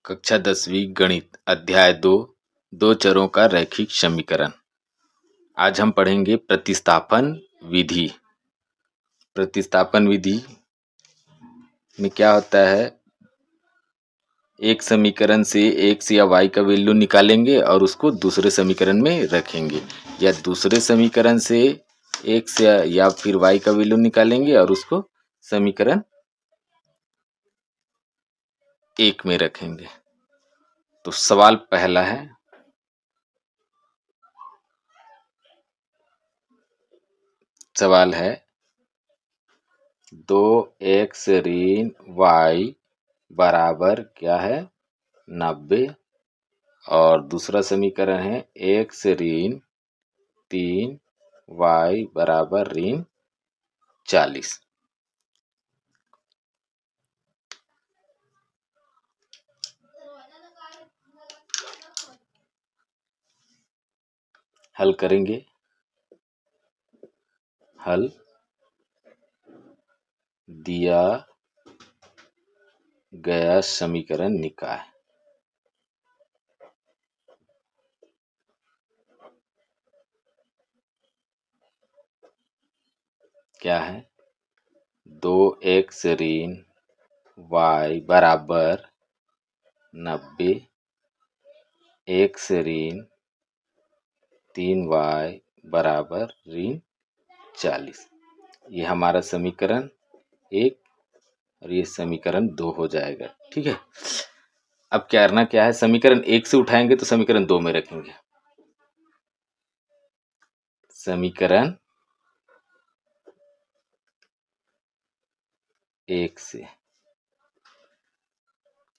कक्षा 10वीं गणित अध्याय 2 दो चरों का रैखिक समीकरण। आज हम पढ़ेंगे प्रतिस्थापन विधि। प्रतिस्थापन विधि में क्या होता है, एक समीकरण से x या y का वैल्यू निकालेंगे और उसको दूसरे समीकरण में रखेंगे, या दूसरे समीकरण से x या फिर y का वैल्यू निकालेंगे और उसको समीकरण 1 में रखेंगे। तो सवाल पहला है, सवाल है 2x ऋण y बराबर क्या है 90, और दूसरा समीकरण है x ऋण 3y बराबर ऋण 40। हल करेंगे। हल दिया गया समीकरण निकाय। क्या है 2x ऋण y बराबर 90, x ऋण 3y बराबर ऋण 40। ये हमारा समीकरण 1 और ये समीकरण 2 हो जाएगा। ठीक है, अब करना क्या है, समीकरण 1 से उठाएंगे तो समीकरण 2 में रखेंगे। समीकरण 1 से,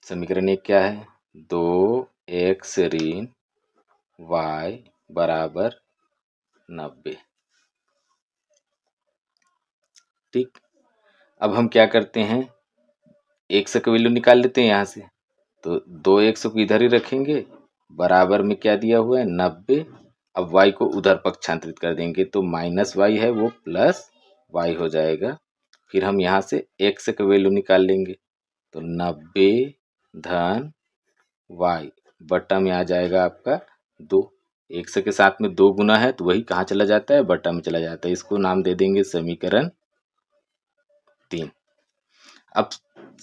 समीकरण 1 क्या है 2x ऋण y बराबर 90। ठीक, अब हम क्या करते हैं, x का वैल्यू निकाल लेते हैं यहाँ से। तो 2x को इधर ही रखेंगे, बराबर में क्या दिया हुआ है 90। अब y को उधर पक्षांतरित कर देंगे तो माइनस वाई है वो प्लस वाई हो जाएगा। फिर हम यहाँ से x का वैल्यू निकाल लेंगे तो 90 धन y बट्टा में आ जाएगा आपका 2। x के साथ में 2 गुना है तो वही कहाँ चला जाता है, बट्टा में चला जाता है। इसको नाम दे देंगे समीकरण 3। अब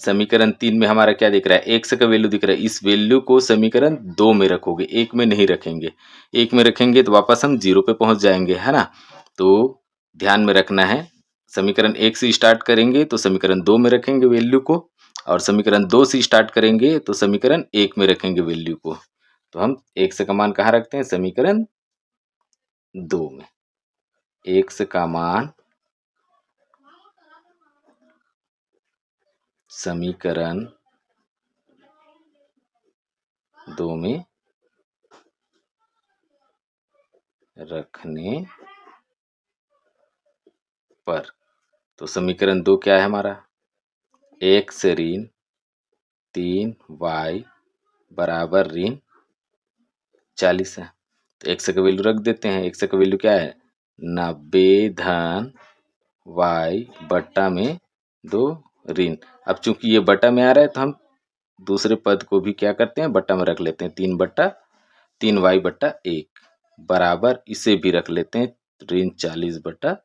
समीकरण 3 में हमारा क्या दिख रहा है, x का वैल्यू दिख रहा है। इस वैल्यू को समीकरण 2 में रखोगे, 1 में नहीं रखेंगे। 1 में रखेंगे तो वापस हम 0 पे पहुंच जाएंगे, है ना। तो ध्यान में रखना है, समीकरण 1 से स्टार्ट करेंगे तो समीकरण 2 में रखेंगे वैल्यू को, और समीकरण 2 से स्टार्ट करेंगे तो समीकरण 1 में रखेंगे वैल्यू को। तो हम x का मान कहाँ रखते हैं, समीकरण 2 में। x का मान समीकरण 2 में रखने पर, तो समीकरण 2 क्या है हमारा, x ऋण 3y बराबर ऋण 40 है। तो x का वैल्यू रख देते हैं। x का वैल्यू क्या है 90 धन y बट्टा में 2 ऋण। अब चूंकि ये बट्टा में आ रहा है तो हम दूसरे पद को भी क्या करते हैं, बट्टा में रख लेते हैं। 3y बट्टा 1 बराबर, इसे भी रख लेते हैं ऋण 40 बट्टा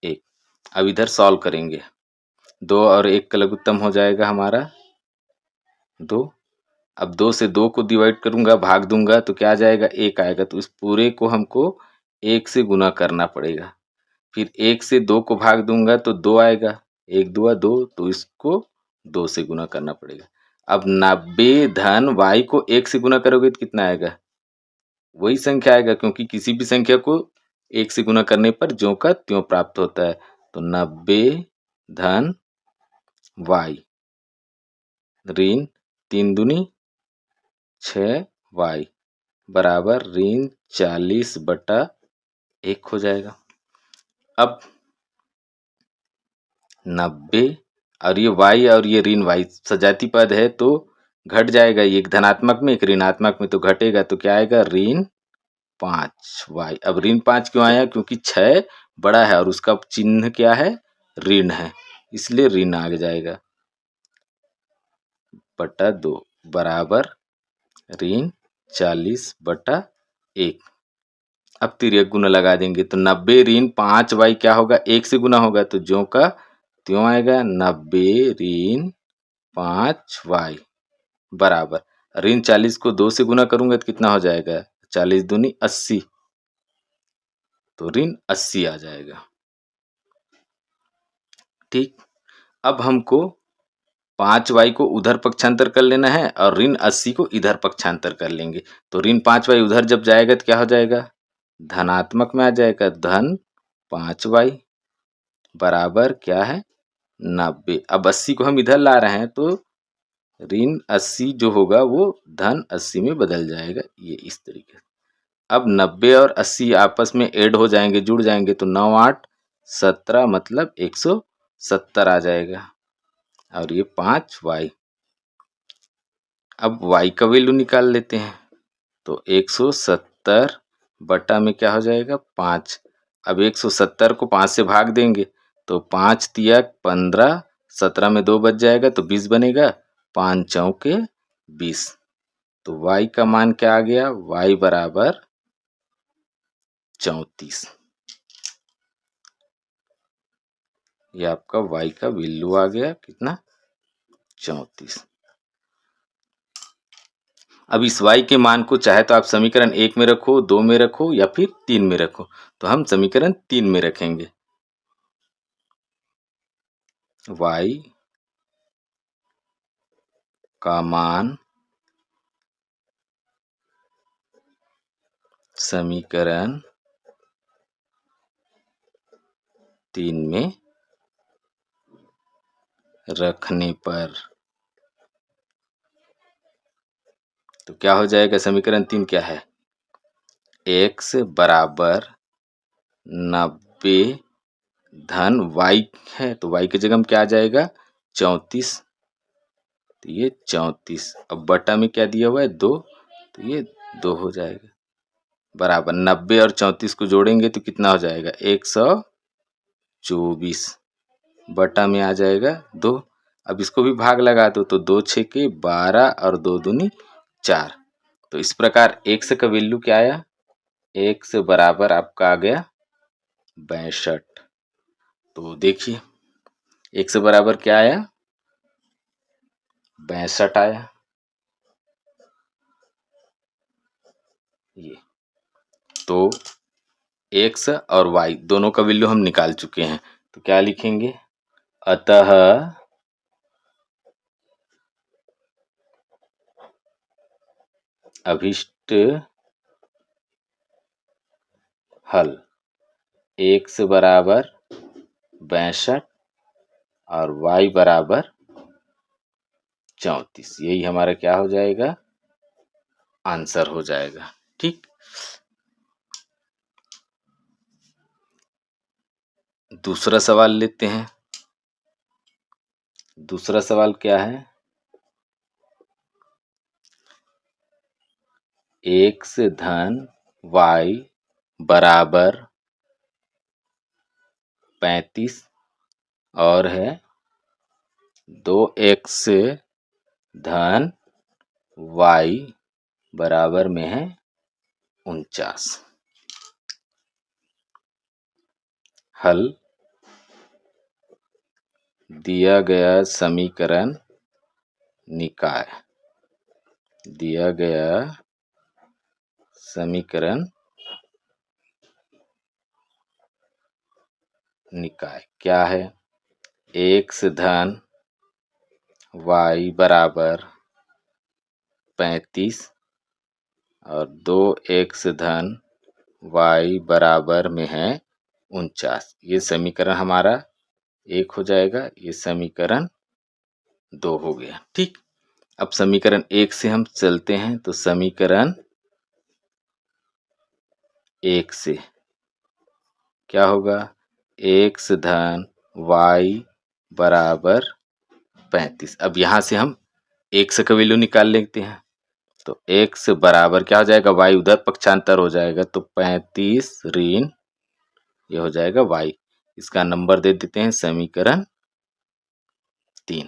1। अब इधर सॉल्व करेंगे, 2 और 1 का लघुत्तम हो जाएगा हमारा 2। अब 2 से 2 को डिवाइड करूंगा, भाग दूंगा तो क्या आ जाएगा, 1 आएगा। तो इस पूरे को हमको 1 से गुना करना पड़ेगा। फिर 1 से 2 को भाग दूंगा तो 2 आएगा, 1 दूआ 2, तो इसको 2 से गुना करना पड़ेगा। अब 90 धन y को 1 से गुना करोगे तो कितना आएगा, वही संख्या आएगा, क्योंकि किसी भी संख्या को 1 से गुना करने पर ज्यों का त्यों प्राप्त होता है। तो 90 धन y ऋण 3 दूनी 6y बराबर ऋण 40 बटा 1 हो जाएगा। अब 90 और ये y और ये ऋण y सजाती पद है तो घट जाएगा, एक धनात्मक में एक ऋणात्मक में, तो घटेगा तो क्या आएगा ऋण 5y। अब ऋण 5 क्यों आया, क्योंकि 6 बड़ा है और उसका चिन्ह क्या है, ऋण है, इसलिए ऋण आ जाएगा बटा 2 बराबर ऋण 40/1। अब तिर्यक गुना लगा देंगे तो 90 ऋण 5y क्या होगा, 1 से गुना होगा तो ज्यों का त्यों आएगा। 90 ऋण 5y बराबर ऋण 40 को 2 से गुना करूंगा तो कितना हो जाएगा, 40 दूनी 80, तो ऋण 80 आ जाएगा। ठीक, अब हमको 5y को उधर पक्षांतर कर लेना है और ऋण 80 को इधर पक्षांतर कर लेंगे। तो ऋण 5y उधर जब जाएगा तो क्या हो जाएगा, धनात्मक में आ जाएगा। धन 5y बराबर क्या है, 90। अब 80 को हम इधर ला रहे हैं तो ऋण 80 जो होगा वो धन 80 में बदल जाएगा, ये इस तरीके से। अब 90 और 80 आपस में ऐड हो जाएंगे, जुड़ जाएंगे तो 9 8 17 मतलब 170 आ जाएगा। और ये 5y। अब y का वैल्यू निकाल लेते हैं तो 170 बटा में क्या हो जाएगा, 5। अब 170 को 5 से भाग देंगे तो 5 तिया 15, 17 में 2 बच जाएगा तो 20 बनेगा, 5 चौके 20। तो y का मान क्या आ गया, y बराबर 34। ये आपका y का वैल्यू आ गया कितना, 34। अब इस y के मान को चाहे तो आप समीकरण 1 में रखो, 2 में रखो या फिर 3 में रखो। तो हम समीकरण 3 में रखेंगे। y का मान समीकरण 3 में रखने पर तो क्या हो जाएगा, समीकरण 3 क्या है, x बराबर 90 धन y है तो y की जगह में क्या आ जाएगा, 34। तो ये 34। अब बटा में क्या दिया हुआ है, 2, तो ये 2 हो जाएगा बराबर 90 और 34 को जोड़ेंगे तो कितना हो जाएगा, 124 बटा में आ जाएगा 2। अब इसको भी भाग लगा दो तो 2 6 के 12 और 2 दूनी 4। तो इस प्रकार x का वैल्यू क्या आया, x बराबर आपका आ गया 62। तो देखिए x बराबर क्या आया, 62 आया। ये तो x और y दोनों का वैल्यू हम निकाल चुके हैं। तो क्या लिखेंगे, अतः अभिष्ट हल x बराबर 62 और y बराबर 34, यही हमारा क्या हो जाएगा, आंसर हो जाएगा। ठीक, दूसरा सवाल लेते हैं। दूसरा सवाल क्या है, x धन y बराबर 35 और है 2x धन y बराबर में है 49। हल दिया गया समीकरण निकाय। दिया गया समीकरण निकाय क्या है, x धन y बराबर 35 और 2x धन y बराबर में है 49। ये समीकरण हमारा 1 हो जाएगा, ये समीकरण 2 हो गया। ठीक, अब समीकरण 1 से हम चलते हैं तो समीकरण 1 से क्या होगा, x धन y बराबर 35। अब यहाँ से हम x का वैल्यू निकाल लेते हैं तो x बराबर क्या हो जाएगा, y उधर पक्षांतर हो जाएगा तो 35 ऋण ये हो जाएगा y। इसका नंबर दे देते हैं समीकरण 3।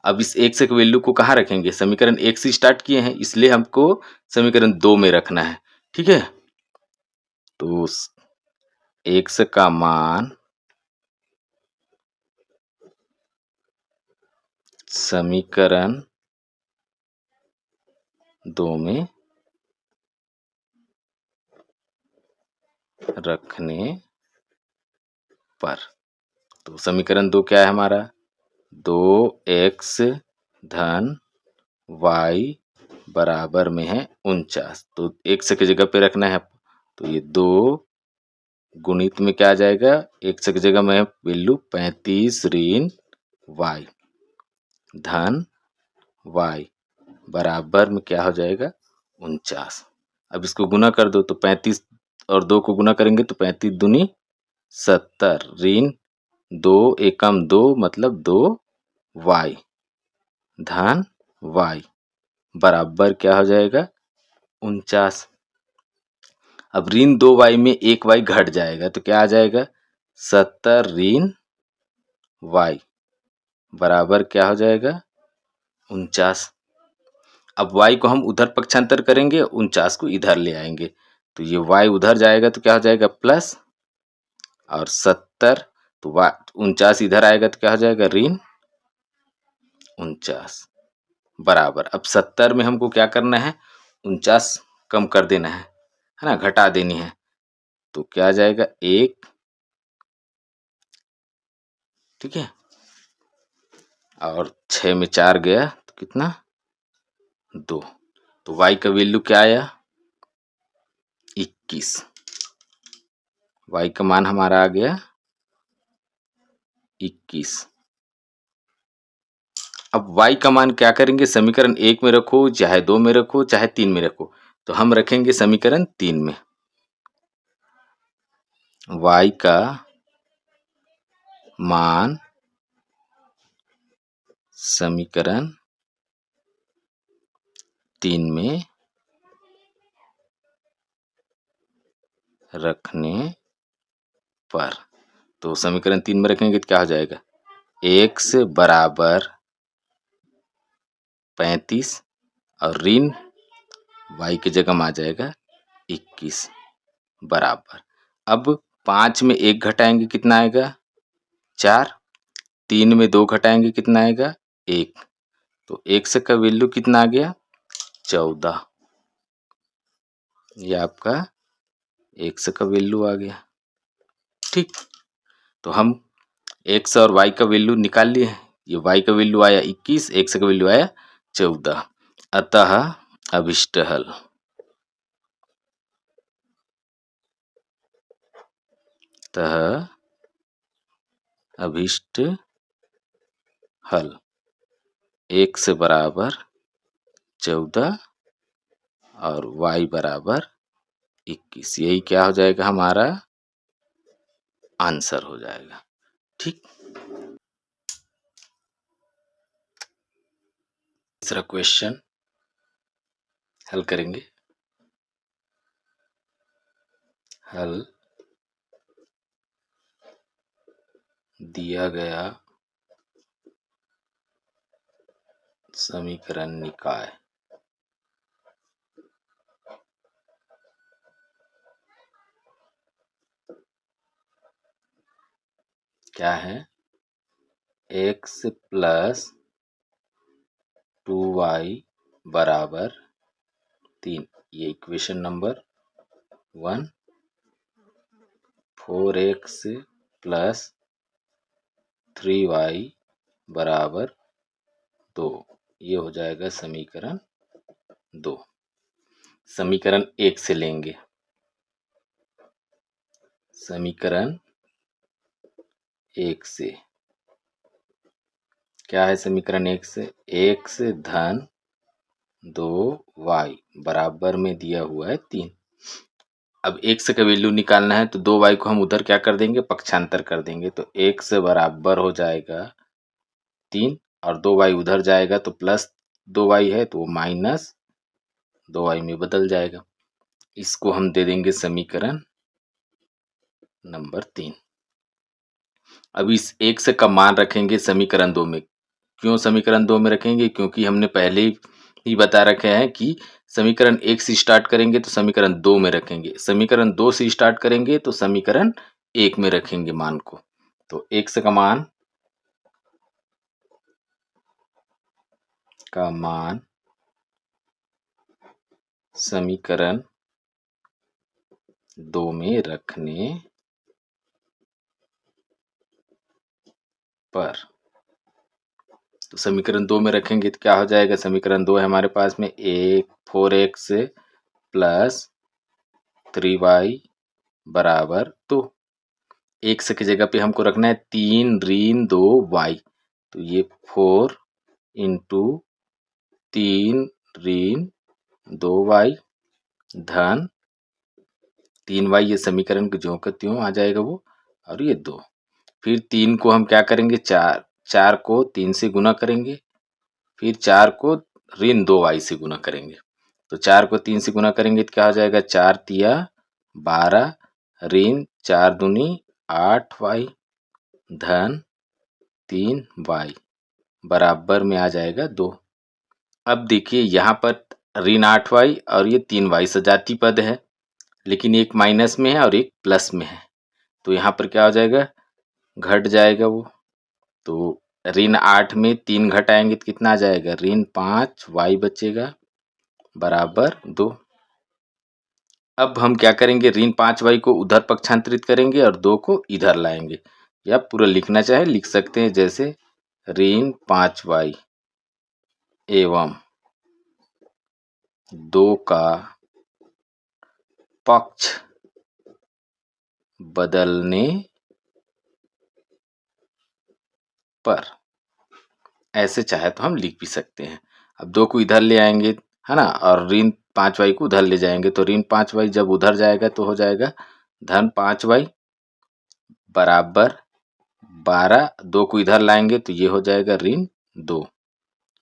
अब इस x के वैल्यू को कहाँ रखेंगे, समीकरण 1 से स्टार्ट किए हैं इसलिए हमको समीकरण 2 में रखना है। ठीक है, तो x का मान समीकरण 2 में रखने पर, तो समीकरण 2 क्या है हमारा, 2x धन y बराबर में है 49, तो x की जगह पे रखना है, तो ये 2 गुणित में क्या आ जाएगा, x की जगह में वैल्यू 35 ऋण y धन y बराबर में क्या हो जाएगा 49। अब इसको गुना कर दो, तो 35 और 2 को गुना करेंगे तो 35 दूनी 70 ऋण 2 एकम 2 मतलब 2y धन y बराबर क्या हो जाएगा 49। अब ऋण 2y में 1y घट जाएगा तो क्या आ जाएगा 70 ऋण y बराबर क्या हो जाएगा 49। अब y को हम उधर पक्षांतर करेंगे, 49 को इधर ले आएंगे, तो ये y उधर जाएगा तो क्या हो जाएगा प्लस, और 70 तो 49 इधर आएगा तो क्या हो जाएगा ऋण 49 बराबर। अब 70 में हमको क्या करना है 49 कम कर देना है ना, घटा देनी है, तो क्या आ जाएगा 1। ठीक है, और 6 में 4 गया तो कितना 2, तो y का वैल्यू क्या आया 21, y का मान हमारा आ गया 21। अब y का मान क्या करेंगे, समीकरण 1 में रखो चाहे 2 में रखो चाहे 3 में रखो, तो हम रखेंगे समीकरण 3 में। y का मान समीकरण 3 में रखने पर, तो समीकरण 3 में रखेंगे तो क्या हो जाएगा x बराबर 35 और ऋण y की जगह में आ जाएगा 21 बराबर। अब 5 में 1 घटाएंगे कितना आएगा 4, 3 में 2 घटाएंगे कितना आएगा 1, तो x का वैल्यू कितना आ गया 14, ये आपका x का वैल्यू आ गया। ठीक, तो हम x और y का वैल्यू निकाल लिए, ये y का वैल्यू आया 21, x का वैल्यू आया 14, अतः अभिष्ट हल अभिष्ट हल x बराबर 14 और y बराबर 21, यही क्या हो जाएगा हमारा आंसर हो जाएगा। ठीक, तीसरा क्वेश्चन हल करेंगे। हल दिया गया समीकरण निकाय क्या है, x प्लस 2y बराबर 3, ये equation number 1, 4x plus 3y बराबर 2, ये हो जाएगा समीकरण 2। समीकरण 1 से लेंगे, समीकरण 1 से क्या है, समीकरण 1 से x धन 2y बराबर में दिया हुआ है 3। अब x का वैल्यू निकालना है तो 2y को हम उधर क्या कर देंगे पक्षांतर कर देंगे, तो x बराबर हो जाएगा 3 और 2y उधर जाएगा तो प्लस 2y है तो माइनस 2y में बदल जाएगा। इसको हम दे देंगे समीकरण नंबर 3। अब इस x का मान रखेंगे समीकरण 2 में, क्यों समीकरण 2 में रखेंगे? क्योंकि हमने पहले ही बता रखे हैं कि समीकरण 1 से स्टार्ट करेंगे तो समीकरण 2 में रखेंगे, समीकरण 2 से स्टार्ट करेंगे तो समीकरण 1 में रखेंगे मान को। तो x का मान समीकरण 2 में रखने पर, तो समीकरण 2 में रखेंगे तो क्या हो जाएगा? समीकरण 2 है हमारे पास में 4x प्लस 3y बराबर 2। x की जगह पे हमको रखना है 3 ऋण 2y, तो ये 4 इंटू 3 ऋण 2y धन 3y, ये समीकरण के ज्यों का त्यों आ जाएगा वो, और ये 2। फिर 3 को हम क्या करेंगे? 4 को 3 से गुना करेंगे, फिर 4 को ऋण 2y से गुना करेंगे। तो 4 को 3 से गुना करेंगे तो क्या हो जाएगा? 4 तिया 12 ऋण 4 दूनी 8y धन 3y बराबर में आ जाएगा 2। अब देखिए यहाँ पर ऋण 8y और ये 3y सजाती पद है, लेकिन एक माइनस में है और एक प्लस में है, तो यहाँ पर क्या हो जाएगा? घट जाएगा वो। तो ऋण 8 में 3 घटाएंगे तो कितना आ जाएगा? ऋण 5y बचेगा बराबर 2। अब हम क्या करेंगे? ऋण 5y को उधर पक्षांतरित करेंगे और 2 को इधर लाएंगे, या पूरा लिखना चाहे लिख सकते हैं, जैसे ऋण 5y एवं 2 का पक्ष बदलने पर, ऐसे चाहे तो हम लिख भी सकते हैं। अब 2 को इधर ले आएंगे, है ना, और ऋण 5y को उधर ले जाएंगे, तो ऋण 5y जब उधर जाएगा तो हो जाएगा धन 5y बराबर 12। 2 को इधर लाएंगे तो ये हो जाएगा ऋण 2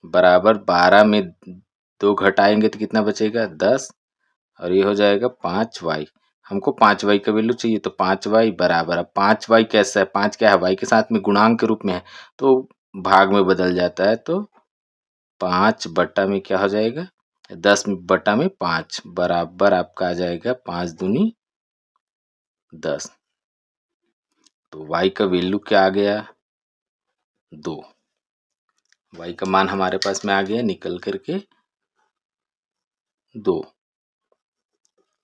बराबर 12 में 2 घटाएंगे तो कितना बचेगा? 10, और ये हो जाएगा 5y। हमको 5y का वैल्यू चाहिए, तो 5y बराबर, अब 5y कैसा है? 5 क्या है? y के साथ में गुणांक के रूप में है, तो भाग में बदल जाता है, तो 5 बटा में क्या हो जाएगा? 10 बटा में 5 बराबर आपका आ जाएगा 5 दूनी 10। तो y का वैल्यू क्या आ गया? 2। y का मान हमारे पास में आ गया निकल करके 2।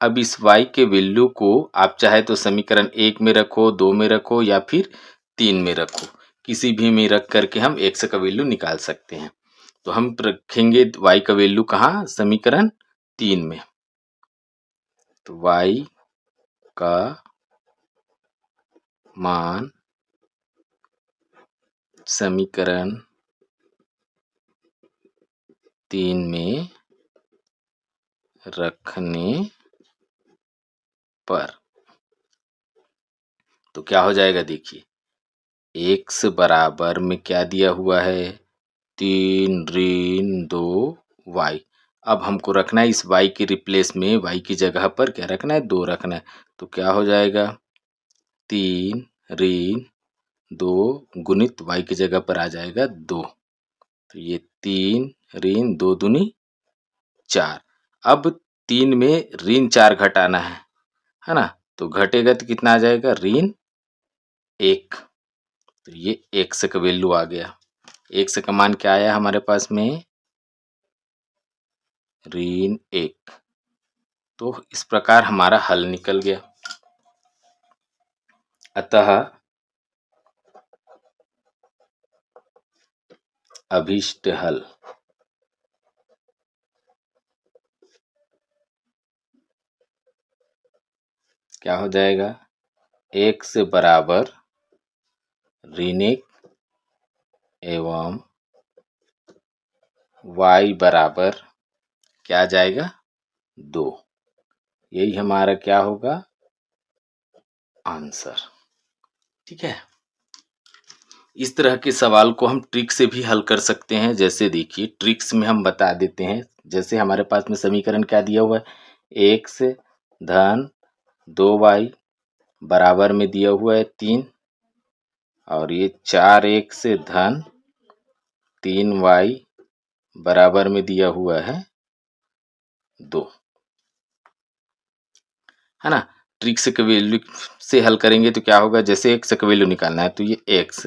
अब इस y के वैल्यू को आप चाहे तो समीकरण 1 में रखो, 2 में रखो, या फिर 3 में रखो, किसी भी में रख करके हम x का वैल्यू निकाल सकते हैं। तो हम रखेंगे y का वैल्यू कहाँ? समीकरण 3 में। तो y का मान समीकरण 3 में रखने पर, तो क्या हो जाएगा? देखिए x बराबर में क्या दिया हुआ है? 3 ऋण 2y। अब हमको रखना है इस y के रिप्लेस में, y की जगह पर क्या रखना है? 2 रखना है। तो क्या हो जाएगा? 3 ऋण 2 गुणित y की जगह पर आ जाएगा 2, तो ये 3 ऋण 2 दूनी 4। अब 3 में ऋण 4 घटाना है ना, तो घटेगा तो कितना आ जाएगा? ऋण 1। तो ये x का वैल्यू आ गया। x का मान क्या आया हमारे पास में? ऋण 1। तो इस प्रकार हमारा हल निकल गया। अतः अभीष्ट हल क्या हो जाएगा? x बराबर ऋण 1 एवं y बराबर क्या आ जाएगा? 2। यही हमारा क्या होगा? आंसर। ठीक है। इस तरह के सवाल को हम ट्रिक से भी हल कर सकते हैं। जैसे देखिए ट्रिक्स में हम बता देते हैं, जैसे हमारे पास में समीकरण क्या दिया हुआ है? x धन 2y बराबर में दिया हुआ है 3, और ये 4x धन 3y बराबर में दिया हुआ है 2, है ना। ट्रिक्स के वैल्यू से हल करेंगे तो क्या होगा, जैसे x का वैल्यू निकालना है तो ये x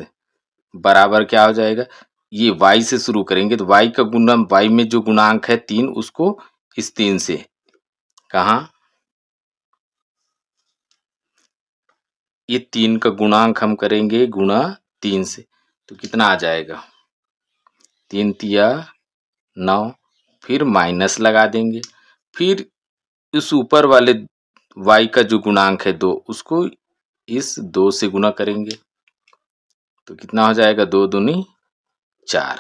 बराबर क्या हो जाएगा, ये y से शुरू करेंगे तो y का गुना, y में जो गुणांक है 3 उसको इस 3 से, कहाँ, ये 3 का गुणांक हम करेंगे गुणा 3 से, तो कितना आ जाएगा, 3 तिया 9, फिर माइनस लगा देंगे, फिर इस ऊपर वाले y का जो गुणांक है 2 उसको इस 2 से गुना करेंगे तो कितना हो जाएगा, 2 दूनी 4,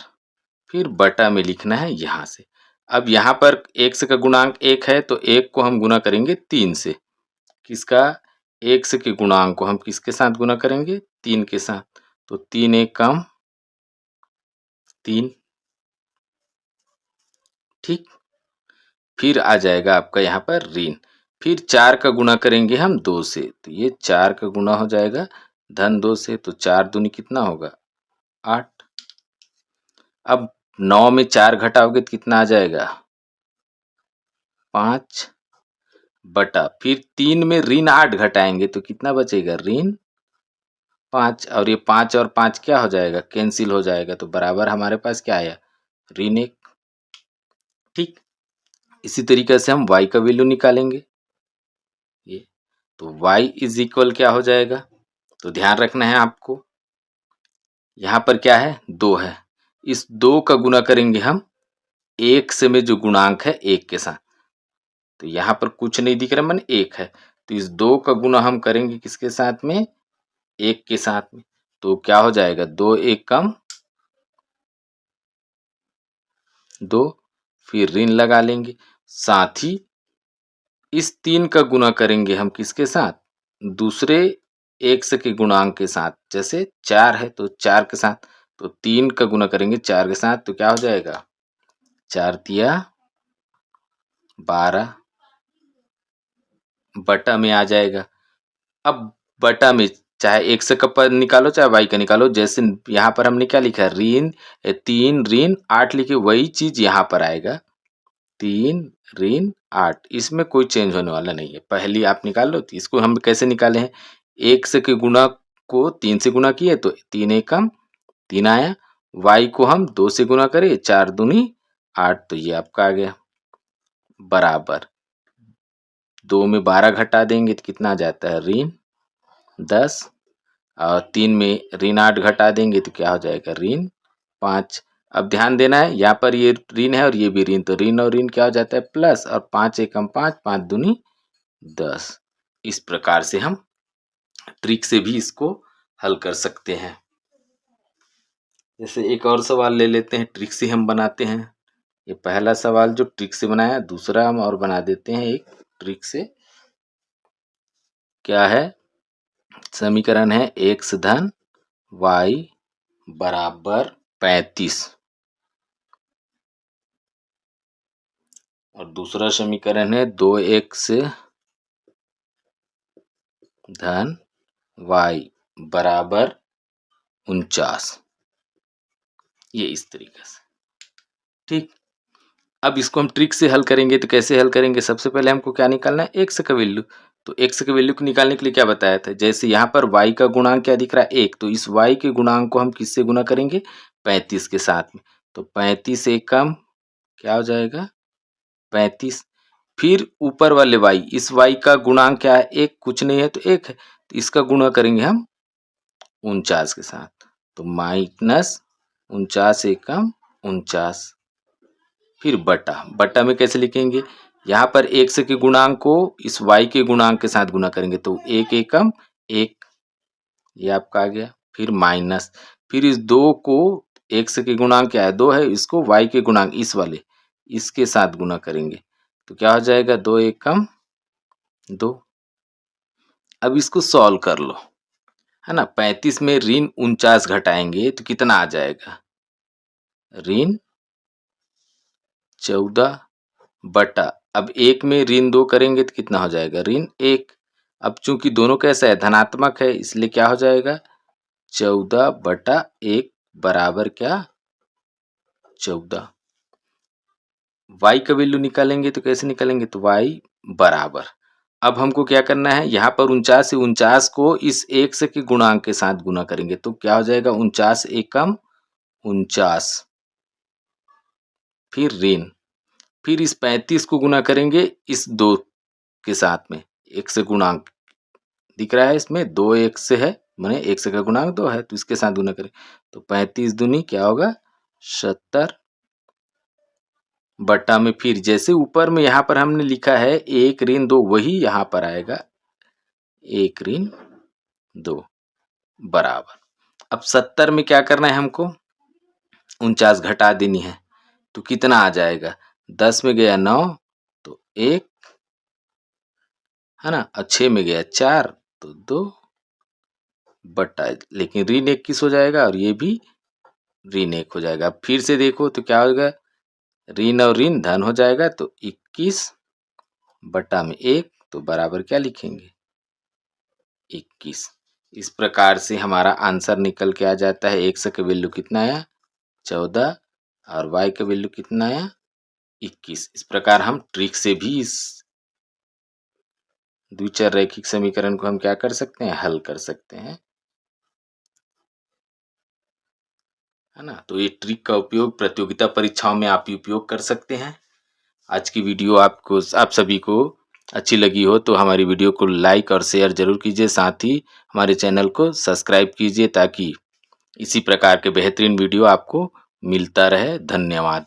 फिर बटा में लिखना है यहाँ से। अब यहाँ पर x का गुणांक 1 है तो 1 को हम गुना करेंगे 3 से, किसका, x के गुणांक को हम किसके साथ गुना करेंगे, 3 के साथ, तो 3 1 कम 3, ठीक। फिर आ जाएगा आपका यहाँ पर ऋण, फिर 4 का गुना करेंगे हम 2 से, तो ये 4 का गुना हो जाएगा धन 2 से, तो 4 दूनी कितना होगा 8। अब 9 में 4 घटाओगे तो कितना आ जाएगा 5 बटा, फिर 3 में ऋण 8 घटाएंगे तो कितना बचेगा ऋण 5, और ये 5 और 5 क्या हो जाएगा, कैंसिल हो जाएगा, तो बराबर हमारे पास क्या आया ऋण 1, ठीक। इसी तरीके से हम y का वैल्यू निकालेंगे, ये तो y इज इक्वल क्या हो जाएगा, तो ध्यान रखना है आपको, यहाँ पर क्या है 2 है, इस 2 का गुना करेंगे हम 1 से में जो गुणांक है 1 के साथ, तो यहाँ पर कुछ नहीं दिख रहा, मन 1 है, तो इस 2 का गुना हम करेंगे किसके साथ में, 1 के साथ में, तो क्या हो जाएगा 2 1 कम 2, फिर ऋण लगा लेंगे, साथ ही इस 3 का गुना करेंगे हम किसके साथ, दूसरे x के गुणांक के साथ, जैसे 4 है तो 4 के साथ, तो 3 का गुना करेंगे 4 के साथ, तो क्या हो जाएगा 4 तिया 12 बटा में आ जाएगा। अब बटा में चाहे x का पद निकालो चाहे y का निकालो, जैसे यहाँ पर हमने क्या लिखा है ऋण 3 ऋण 8 लिखे, वही चीज यहाँ पर आएगा 3 ऋण 8, इसमें कोई चेंज होने वाला नहीं है। पहली आप निकाल लो, तो इसको हम कैसे निकाले हैं, 1 के गुना को 3 से गुना किए तो 3 1 कम 3 आया, y को हम 2 से गुना करें 4 दूनी 8, तो ये आपका आ गया बराबर 2 में 12 घटा देंगे तो कितना आ जाता है ऋण 10, और 3 में ऋण 8 घटा देंगे तो क्या हो जाएगा ऋण 5। अब ध्यान देना है, यहाँ पर ये ऋण है और ये भी ऋण, तो ऋण और ऋण क्या हो जाता है प्लस, और 5 एकम 5 5 दूनी 10। इस प्रकार से हम ट्रिक से भी इसको हल कर सकते हैं। जैसे एक और सवाल ले लेते हैं, ट्रिक से हम बनाते हैं। ये पहला सवाल जो ट्रिक से बनाया, दूसरा हम और बना देते हैं एक ट्रिक से। क्या है, समीकरण है x धन y बराबर 35, और दूसरा समीकरण है 2x धन y बराबर 49, ये इस तरीके से, ठीक। अब इसको हम ट्रिक से हल करेंगे, तो कैसे हल करेंगे, सबसे पहले हमको क्या निकालना है x का वैल्यू, तो x के वैल्यू को निकालने के लिए क्या बताया था, जैसे यहाँ पर y का गुणांक क्या दिख रहा है 1, तो इस y के गुणांक को हम किससे गुना करेंगे 35 के साथ में, तो 35 एकम क्या हो जाएगा 35, फिर ऊपर वाले y, इस y का गुणांक क्या है 1, कुछ नहीं है तो 1 है, तो इसका गुणा करेंगे हम 49 के साथ, तो माइनस 49 एकम 49, फिर बटा, बटा में कैसे लिखेंगे, यहाँ पर x के गुणांक को इस y के गुणांक के साथ गुना करेंगे तो 1 एकम 1, ये आपका आ गया, फिर माइनस, फिर इस 2 को, x के गुणांक क्या है 2 है, इसको y के गुणांक इस वाले इसके साथ गुना करेंगे तो क्या हो जाएगा 2 एकम 2। अब इसको सॉल्व कर लो, है ना। 35 में ऋण 49 घटाएंगे तो कितना आ जाएगा ऋण 14 बटा, अब 1 में ऋण 2 करेंगे तो कितना हो जाएगा ऋण 1। अब चूंकि दोनों कैसा है धनात्मक है, इसलिए क्या हो जाएगा 14 बटा 1 बराबर क्या 14। y का वैल्यू निकालेंगे तो कैसे निकालेंगे, तो y बराबर, अब हमको क्या करना है, यहाँ पर 49 से 49 को इस 1 से के गुणांक के साथ गुना करेंगे तो क्या हो जाएगा, 49 एकम 49, फिर ऋण, फिर इस 35 को गुना करेंगे इस 2 के साथ में, 1 से गुणांक दिख रहा है इसमें, 2 1 से है, माने 1 से का गुणांक 2 है तो इसके साथ गुना करें तो 35 दूनी क्या होगा 70 बटा में, फिर जैसे ऊपर में यहाँ पर हमने लिखा है 1 ऋण 2 वही यहाँ पर आएगा 1 ऋण 2 बराबर। अब 70 में क्या करना है हमको, 49 घटा देनी है तो कितना आ जाएगा, 10 में गया 9 तो 1 है ना, और 6 में गया 4 तो 2 बटा, लेकिन ऋण 21 हो जाएगा और ये भी ऋण 1 हो जाएगा। फिर से देखो तो क्या होगा, ऋण और ऋण धन हो जाएगा तो 21 बटा में 1 तो बराबर क्या लिखेंगे 21। इस प्रकार से हमारा आंसर निकल के आ जाता है, x का वैल्यू कितना आया 14 और y का वैल्यू कितना आया 21। इस प्रकार हम ट्रिक से भी इस द्विचर रैखिक समीकरण को हम क्या कर सकते हैं, हल कर सकते हैं, है ना। तो ये ट्रिक का उपयोग प्रतियोगिता परीक्षाओं में आप उपयोग कर सकते हैं। आज की वीडियो आप सभी को अच्छी लगी हो तो हमारी वीडियो को लाइक और शेयर जरूर कीजिए, साथ ही हमारे चैनल को सब्सक्राइब कीजिए ताकि इसी प्रकार के बेहतरीन वीडियो आपको मिलता रहे। धन्यवाद।